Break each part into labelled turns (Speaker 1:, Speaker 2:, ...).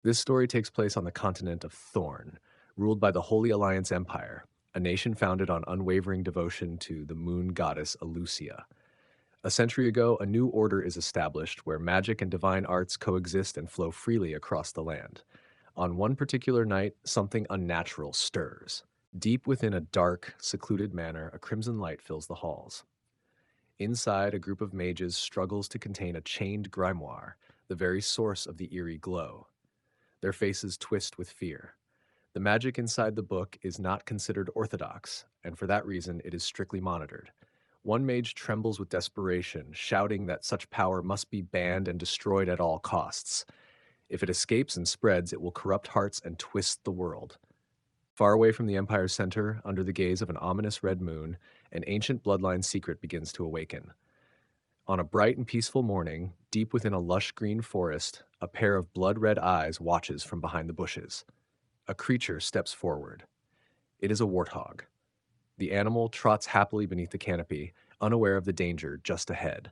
Speaker 1: This story takes place on the continent of Thorne, ruled by the Holy Alliance Empire, a nation founded on unwavering devotion to the moon goddess Alucia. A century ago, a new order is established where magic and divine arts coexist and flow freely across the land. On one particular night, something unnatural stirs. Deep within a dark, secluded manor, a crimson light fills the halls. Inside, a group of mages struggles to contain a chained grimoire, the very source of the eerie glow. Their faces twist with fear. The magic inside the book is not considered orthodox, and for that reason it is strictly monitored. One mage trembles with desperation, shouting that such power must be banned and destroyed at all costs. If it escapes and spreads, it will corrupt hearts and twist the world. Far away from the Empire's center, under the gaze of an ominous red moon, an ancient bloodline secret begins to awaken. On a bright and peaceful morning, deep within a lush green forest, a pair of blood-red eyes watches from behind the bushes. A creature steps forward. It is a warthog. The animal trots happily beneath the canopy, unaware of the danger just ahead.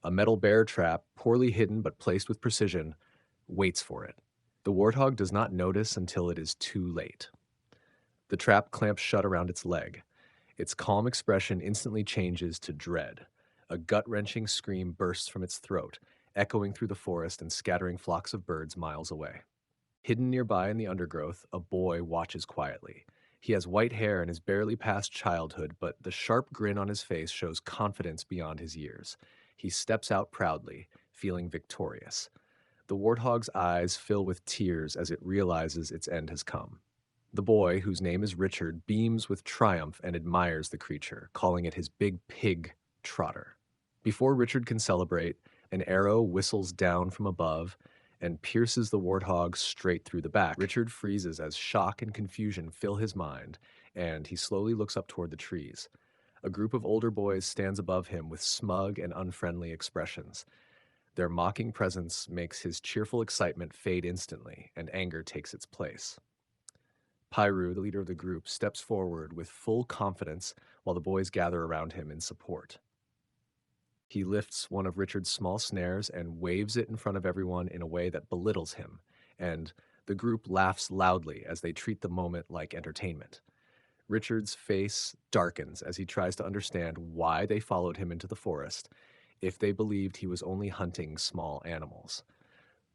Speaker 1: A metal bear trap, poorly hidden but placed with precision, waits for it. The warthog does not notice until it is too late. The trap clamps shut around its leg. Its calm expression instantly changes to dread. A gut-wrenching scream bursts from its throat, echoing through the forest and scattering flocks of birds miles away. Hidden nearby in the undergrowth, a boy watches quietly. He has white hair and is barely past childhood, but the sharp grin on his face shows confidence beyond his years. He steps out proudly, feeling victorious. The warthog's eyes fill with tears as it realizes its end has come. The boy, whose name is Richard, beams with triumph and admires the creature, calling it his big pig trotter. Before Richard can celebrate, an arrow whistles down from above and pierces the warthog straight through the back. Richard freezes as shock and confusion fill his mind, and he slowly looks up toward the trees. A group of older boys stands above him with smug and unfriendly expressions. Their mocking presence makes his cheerful excitement fade instantly, and anger takes its place. Pyru, the leader of the group, steps forward with full confidence while the boys gather around him in support. He lifts one of Richard's small snares and waves it in front of everyone in a way that belittles him, and the group laughs loudly as they treat the moment like entertainment. Richard's face darkens as he tries to understand why they followed him into the forest if they believed he was only hunting small animals.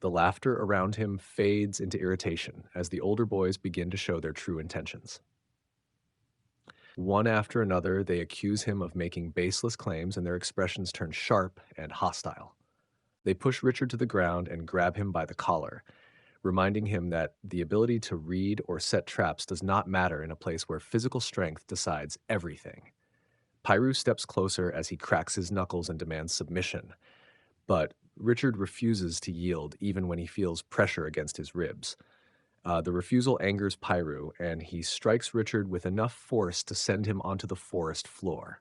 Speaker 1: The laughter around him fades into irritation as the older boys begin to show their true intentions. One after another, they accuse him of making baseless claims, and their expressions turn sharp and hostile. They push Richard to the ground and grab him by the collar, reminding him that the ability to read or set traps does not matter in a place where physical strength decides everything. Pyru steps closer as he cracks his knuckles and demands submission, but Richard refuses to yield even when he feels pressure against his ribs. The refusal angers Pyru, and he strikes Richard with enough force to send him onto the forest floor.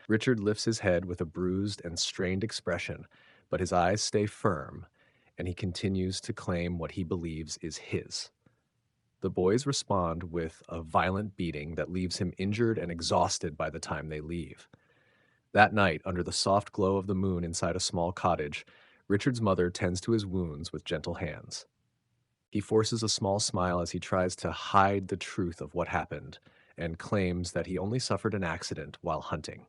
Speaker 1: Richard lifts his head with a bruised and strained expression, but his eyes stay firm, and he continues to claim what he believes is his. The boys respond with a violent beating that leaves him injured and exhausted by the time they leave. That night, under the soft glow of the moon inside a small cottage, Richard's mother tends to his wounds with gentle hands. He forces a small smile as he tries to hide the truth of what happened and claims that he only suffered an accident while hunting.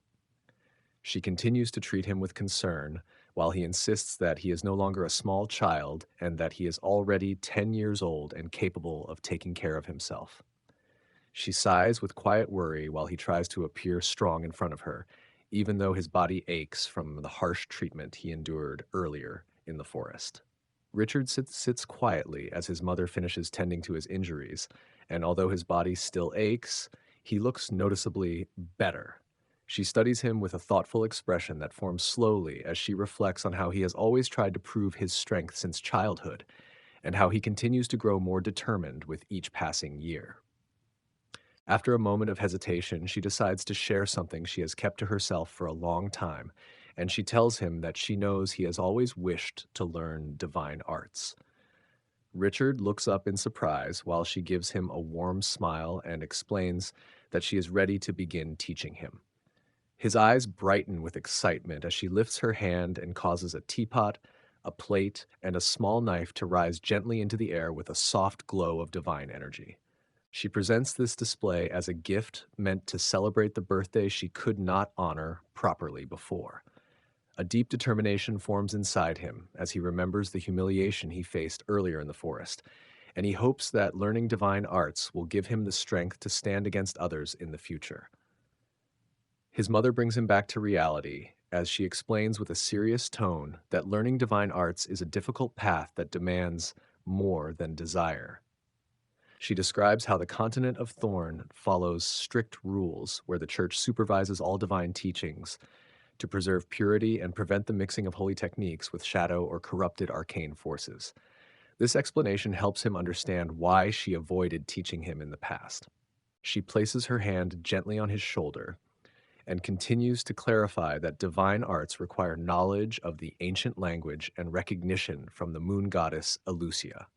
Speaker 1: She continues to treat him with concern while he insists that he is no longer a small child and that he is already 10 years old and capable of taking care of himself. She sighs with quiet worry while he tries to appear strong in front of her, even though his body aches from the harsh treatment he endured earlier in the forest. Richard sits quietly as his mother finishes tending to his injuries, and although his body still aches, he looks noticeably better. She studies him with a thoughtful expression that forms slowly as she reflects on how he has always tried to prove his strength since childhood, and how he continues to grow more determined with each passing year. After a moment of hesitation, she decides to share something she has kept to herself for a long time, and she tells him that she knows he has always wished to learn divine arts. Richard looks up in surprise while she gives him a warm smile and explains that she is ready to begin teaching him. His eyes brighten with excitement as she lifts her hand and causes a teapot, a plate, and a small knife to rise gently into the air with a soft glow of divine energy. She presents this display as a gift meant to celebrate the birthday she could not honor properly before. A deep determination forms inside him as he remembers the humiliation he faced earlier in the forest, and he hopes that learning divine arts will give him the strength to stand against others in the future. His mother brings him back to reality as she explains with a serious tone that learning divine arts is a difficult path that demands more than desire. She describes how the continent of Thorne follows strict rules where the church supervises all divine teachings to preserve purity and prevent the mixing of holy techniques with shadow or corrupted arcane forces. This explanation helps him understand why she avoided teaching him in the past. She places her hand gently on his shoulder and continues to clarify that divine arts require knowledge of the ancient language and recognition from the moon goddess Alucia.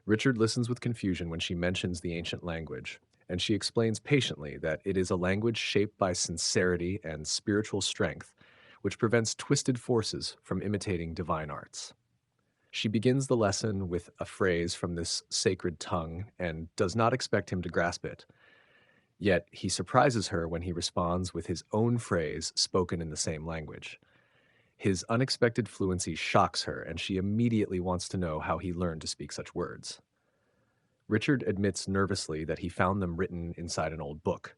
Speaker 1: Richard listens with confusion when she mentions the ancient language, and she explains patiently that it is a language shaped by sincerity and spiritual strength, which prevents twisted forces from imitating divine arts. She begins the lesson with a phrase from this sacred tongue and does not expect him to grasp it. Yet he surprises her when he responds with his own phrase spoken in the same language. His unexpected fluency shocks her, and she immediately wants to know how he learned to speak such words. Richard admits nervously that he found them written inside an old book.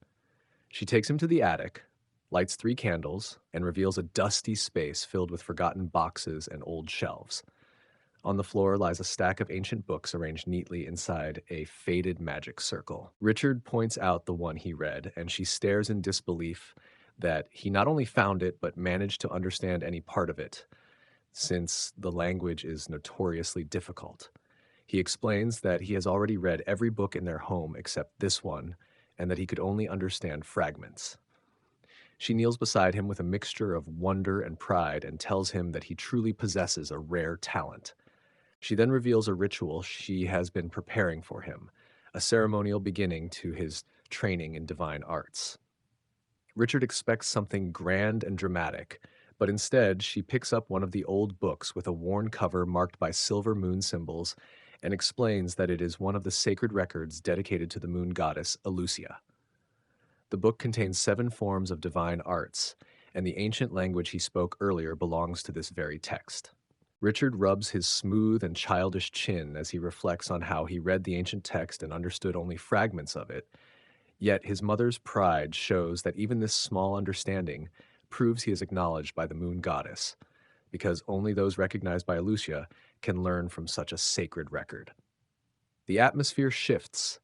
Speaker 1: She takes him to the attic, lights 3 candles, and reveals a dusty space filled with forgotten boxes and old shelves. On the floor lies a stack of ancient books arranged neatly inside a faded magic circle. Richard points out the one he read, and she stares in disbelief that he not only found it, but managed to understand any part of it, since the language is notoriously difficult. He explains that he has already read every book in their home except this one, and that he could only understand fragments. She kneels beside him with a mixture of wonder and pride and tells him that he truly possesses a rare talent. She then reveals a ritual she has been preparing for him, a ceremonial beginning to his training in divine arts. Richard expects something grand and dramatic, but instead she picks up one of the old books with a worn cover marked by silver moon symbols and explains that it is one of the sacred records dedicated to the moon goddess Alucia. The book contains 7 forms of divine arts, and the ancient language he spoke earlier belongs to this very text. Richard rubs his smooth and childish chin as he reflects on how he read the ancient text and understood only fragments of it, yet his mother's pride shows that even this small understanding proves he is acknowledged by the moon goddess, because only those recognized by Alucia can learn from such a sacred record. The atmosphere shifts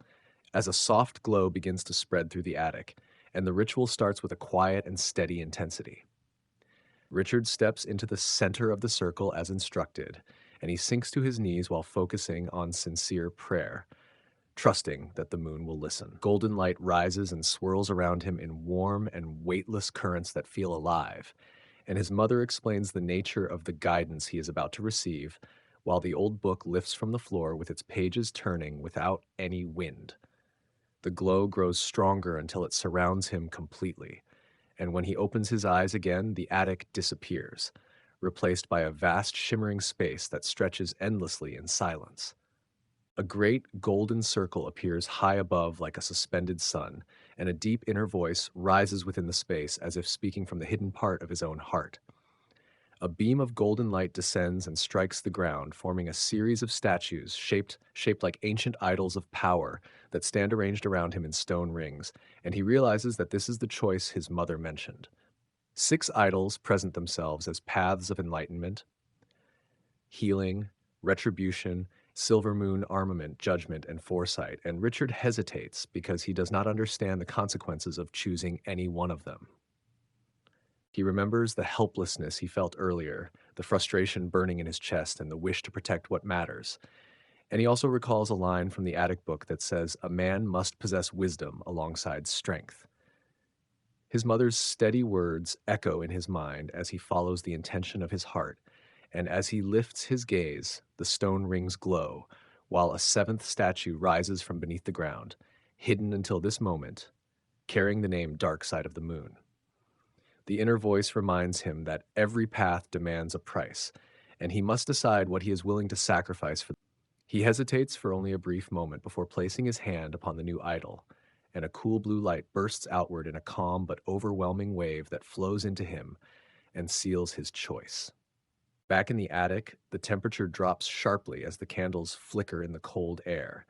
Speaker 1: as a soft glow begins to spread through the attic, and the ritual starts with a quiet and steady intensity. Richard steps into the center of the circle as instructed, and he sinks to his knees while focusing on sincere prayer, trusting that the moon will listen. Golden light rises and swirls around him in warm and weightless currents that feel alive, and his mother explains the nature of the guidance he is about to receive, while the old book lifts from the floor with its pages turning without any wind. The glow grows stronger until it surrounds him completely, and when he opens his eyes again, the attic disappears, replaced by a vast shimmering space that stretches endlessly in silence. A great golden circle appears high above like a suspended sun, and a deep inner voice rises within the space as if speaking from the hidden part of his own heart. A beam of golden light descends and strikes the ground, forming a series of statues shaped like ancient idols of power that stand arranged around him in stone rings, and he realizes that this is the choice his mother mentioned. 6 idols present themselves as paths of enlightenment, healing, retribution, silver moon armament, judgment, and foresight, and Richard hesitates because he does not understand the consequences of choosing any one of them. He remembers the helplessness he felt earlier, the frustration burning in his chest, and the wish to protect what matters. And he also recalls a line from the attic book that says, "A man must possess wisdom alongside strength." His mother's steady words echo in his mind as he follows the intention of his heart, and as he lifts his gaze, the stone rings glow, while a 7th statue rises from beneath the ground, hidden until this moment, carrying the name Dark Side of the Moon. The inner voice reminds him that every path demands a price, and he must decide what he is willing to sacrifice for. He hesitates for only a brief moment before placing his hand upon the new idol, and a cool blue light bursts outward in a calm but overwhelming wave that flows into him and seals his choice. Back in the attic, the temperature drops sharply as the candles flicker in the cold air,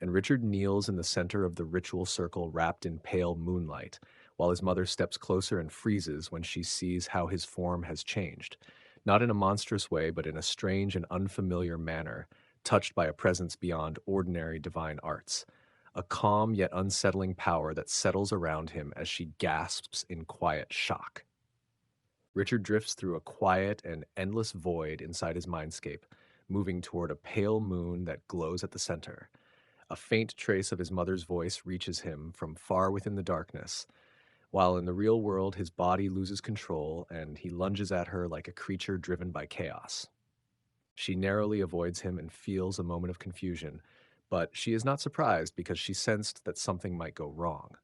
Speaker 1: and Richard kneels in the center of the ritual circle wrapped in pale moonlight, while his mother steps closer and freezes when she sees how his form has changed, not in a monstrous way, but in a strange and unfamiliar manner, touched by a presence beyond ordinary divine arts, a calm yet unsettling power that settles around him as she gasps in quiet shock. Richard drifts through a quiet and endless void inside his mindscape, moving toward a pale moon that glows at the center. A faint trace of his mother's voice reaches him from far within the darkness, while in the real world his body loses control and he lunges at her like a creature driven by chaos. She narrowly avoids him and feels a moment of confusion, but she is not surprised because she sensed that something might go wrong.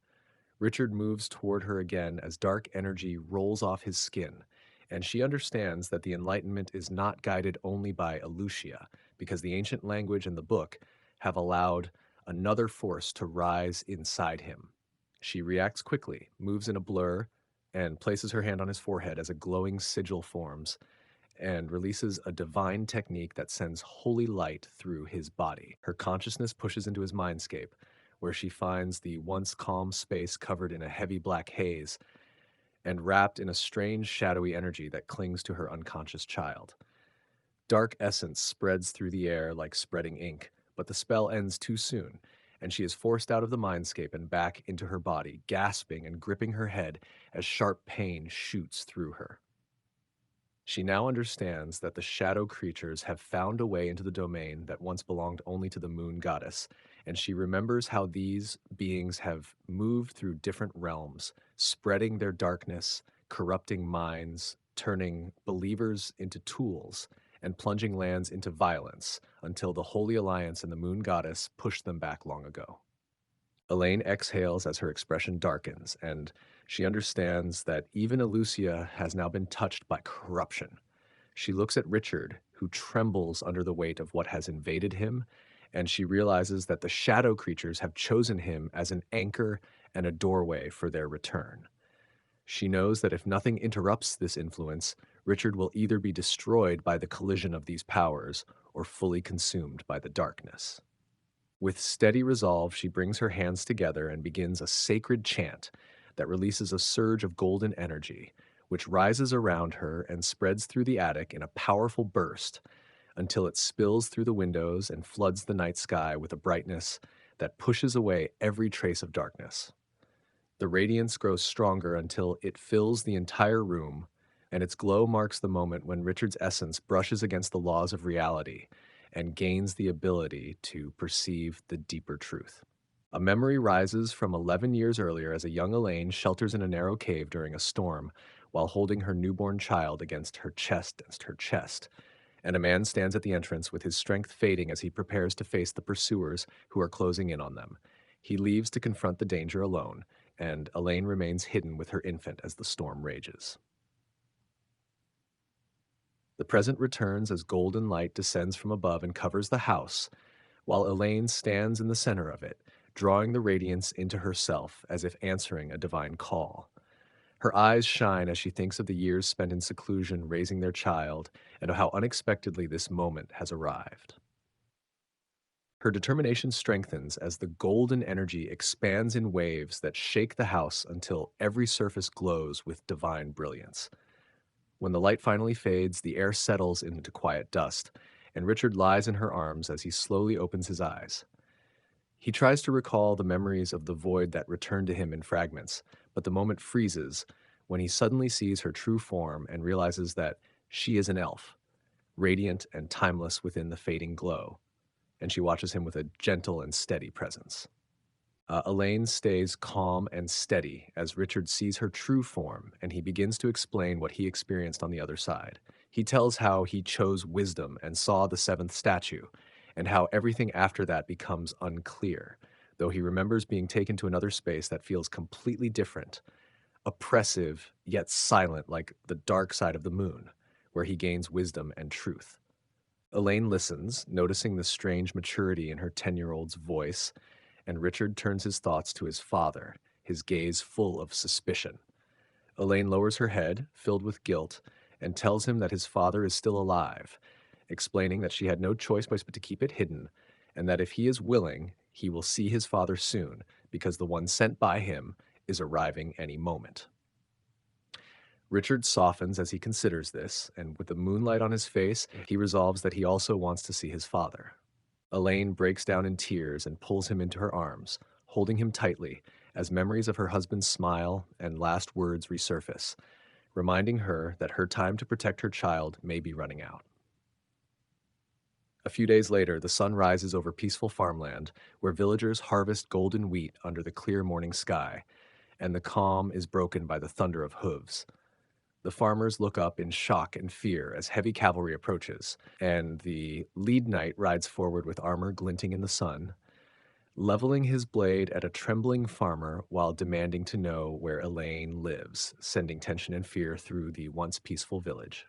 Speaker 1: Richard moves toward her again as dark energy rolls off his skin, and she understands that the enlightenment is not guided only by Alucia, because the ancient language and the book have allowed another force to rise inside him. She reacts quickly, moves in a blur, and places her hand on his forehead as a glowing sigil forms and releases a divine technique that sends holy light through his body. Her consciousness pushes into his mindscape, where she finds the once calm space covered in a heavy black haze and wrapped in a strange shadowy energy that clings to her unconscious child. Dark essence spreads through the air like spreading ink, but the spell ends too soon, and she is forced out of the mindscape and back into her body, gasping and gripping her head as sharp pain shoots through her. She now understands that the shadow creatures have found a way into the domain that once belonged only to the moon goddess, and she remembers how these beings have moved through different realms, spreading their darkness, corrupting minds, turning believers into tools, and plunging lands into violence until the Holy Alliance and the moon goddess pushed them back long ago. Elaine exhales as her expression darkens, and she understands that even Alucia has now been touched by corruption. She looks at Richard, who trembles under the weight of what has invaded him, and she realizes that the shadow creatures have chosen him as an anchor and a doorway for their return. She knows that if nothing interrupts this influence, Richard will either be destroyed by the collision of these powers or fully consumed by the darkness. With steady resolve, she brings her hands together and begins a sacred chant that releases a surge of golden energy, which rises around her and spreads through the attic in a powerful burst until it spills through the windows and floods the night sky with a brightness that pushes away every trace of darkness. The radiance grows stronger until it fills the entire room, and its glow marks the moment when Richard's essence brushes against the laws of reality and gains the ability to perceive the deeper truth. A memory rises from 11 years earlier as a young Elaine shelters in a narrow cave during a storm while holding her newborn child against her chest, and a man stands at the entrance with his strength fading as he prepares to face the pursuers who are closing in on them. He leaves to confront the danger alone, and Elaine remains hidden with her infant as the storm rages. The present returns as golden light descends from above and covers the house, while Elaine stands in the center of it, drawing the radiance into herself as if answering a divine call. Her eyes shine as she thinks of the years spent in seclusion raising their child and of how unexpectedly this moment has arrived. Her determination strengthens as the golden energy expands in waves that shake the house until every surface glows with divine brilliance. When the light finally fades, the air settles into quiet dust, and Richard lies in her arms as he slowly opens his eyes. He tries to recall the memories of the void that returned to him in fragments, but the moment freezes when he suddenly sees her true form and realizes that she is an elf, radiant and timeless within the fading glow, and she watches him with a gentle and steady presence. Elaine stays calm and steady as Richard sees her true form, and he begins to explain what he experienced on the other side. He tells how he chose wisdom and saw the seventh statue, and how everything after that becomes unclear, though he remembers being taken to another space that feels completely different, oppressive yet silent like the dark side of the moon, where he gains wisdom and truth. Elaine listens, noticing the strange maturity in her 10-year-old's voice, and Richard turns his thoughts to his father, his gaze full of suspicion. Elaine lowers her head, filled with guilt, and tells him that his father is still alive, explaining that she had no choice but to keep it hidden, and that if he is willing, he will see his father soon, because the one sent by him is arriving any moment. Richard softens as he considers this, and with the moonlight on his face, he resolves that he also wants to see his father. Elaine breaks down in tears and pulls him into her arms, holding him tightly as memories of her husband's smile and last words resurface, reminding her that her time to protect her child may be running out. A few days later, the sun rises over peaceful farmland where villagers harvest golden wheat under the clear morning sky, and the calm is broken by the thunder of hooves. The farmers look up in shock and fear as heavy cavalry approaches, and the lead knight rides forward with armor glinting in the sun, leveling his blade at a trembling farmer while demanding to know where Elaine lives, sending tension and fear through the once peaceful village.